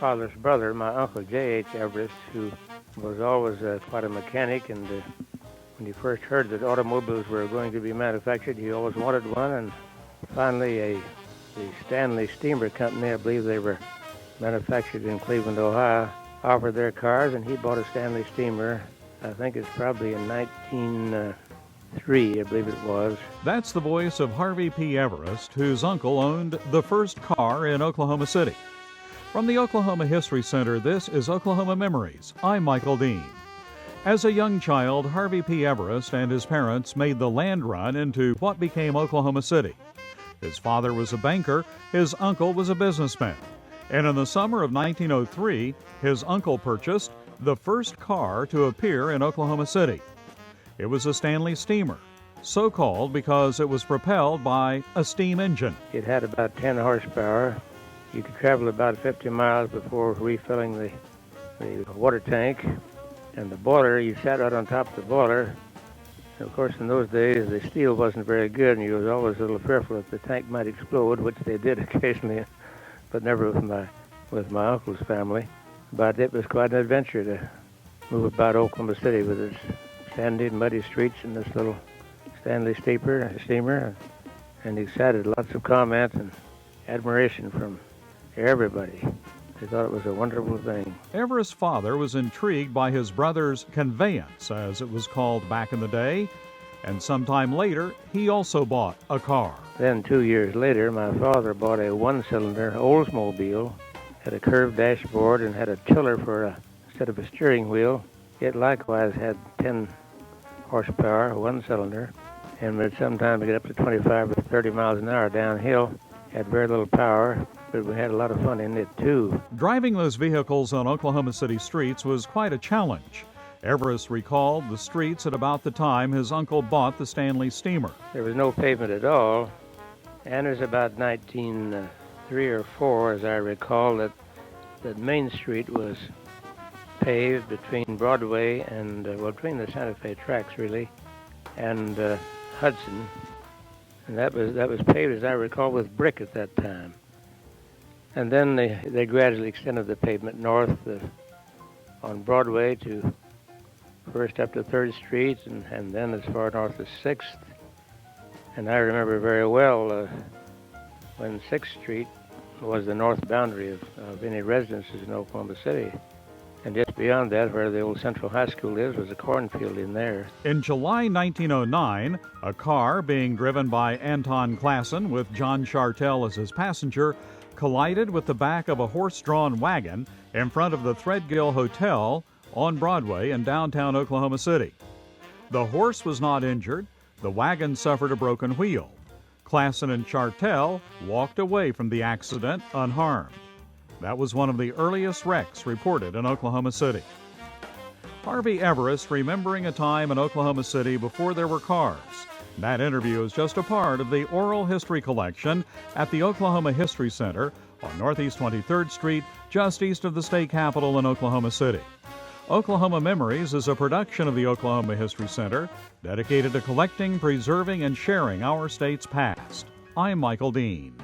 father's brother, my Uncle J.H. Everest, who was always quite a mechanic, and when he first heard that automobiles were going to be manufactured, he always wanted one, and finally the Stanley Steamer Company, I believe they were manufactured in Cleveland, Ohio, offered their cars, and he bought a Stanley Steamer. I think it's probably in 1903, I believe it was. That's the voice of Harvey P. Everest, whose uncle owned the first car in Oklahoma City. From the Oklahoma History Center, this is Oklahoma Memories. I'm Michael Dean. As a young child, Harvey P. Everest and his parents made the land run into what became Oklahoma City. His father was a banker, his uncle was a businessman. And in the summer of 1903, his uncle purchased the first car to appear in Oklahoma City. It was a Stanley Steamer, so called because it was propelled by a steam engine. It had about 10 horsepower. You could travel about 50 miles before refilling the water tank. And the boiler, you sat right on top of the boiler. And of course, in those days, the steel wasn't very good, and you was always a little fearful that the tank might explode, which they did occasionally, but never with my uncle's family. But it was quite an adventure to move about Oklahoma City with its sandy and muddy streets and this little Stanley steamer, and excited lots of comments and admiration from everybody. They thought it was a wonderful thing. Everest's father was intrigued by his brother's conveyance, as it was called back in the day, and sometime later, he also bought a car. Then 2 years later, my father bought a one-cylinder Oldsmobile, had a curved dashboard and had a tiller instead of a steering wheel. It likewise had 10 horsepower, one cylinder, and would sometimes get up to 25 or 30 miles an hour downhill. Had very little power, but we had a lot of fun in it too. Driving those vehicles on Oklahoma City streets was quite a challenge. Everest recalled the streets at about the time his uncle bought the Stanley Steamer. There was no pavement at all, and it was about 1903 or 4, as I recall, that Main Street was paved between Broadway and, between the Santa Fe tracks really, and Hudson. And that was paved, as I recall, with brick at that time. And then they gradually extended the pavement north on Broadway to first up to 3rd Street and then as far north as 6th. And I remember very well when 6th Street was the north boundary of any residences in Oklahoma City. And just beyond that, where the old Central High School is, was a cornfield in there. In July 1909, a car being driven by Anton Klassen with John Chartel as his passenger collided with the back of a horse-drawn wagon in front of the Threadgill Hotel on Broadway in downtown Oklahoma City. The horse was not injured. The wagon suffered a broken wheel. Klassen and Chartel walked away from the accident unharmed. That was one of the earliest wrecks reported in Oklahoma City. Harvey Everest remembering a time in Oklahoma City before there were cars. That interview is just a part of the oral history collection at the Oklahoma History Center on Northeast 23rd Street, just east of the state capitol in Oklahoma City. Oklahoma Memories is a production of the Oklahoma History Center dedicated to collecting, preserving, and sharing our state's past. I'm Michael Dean.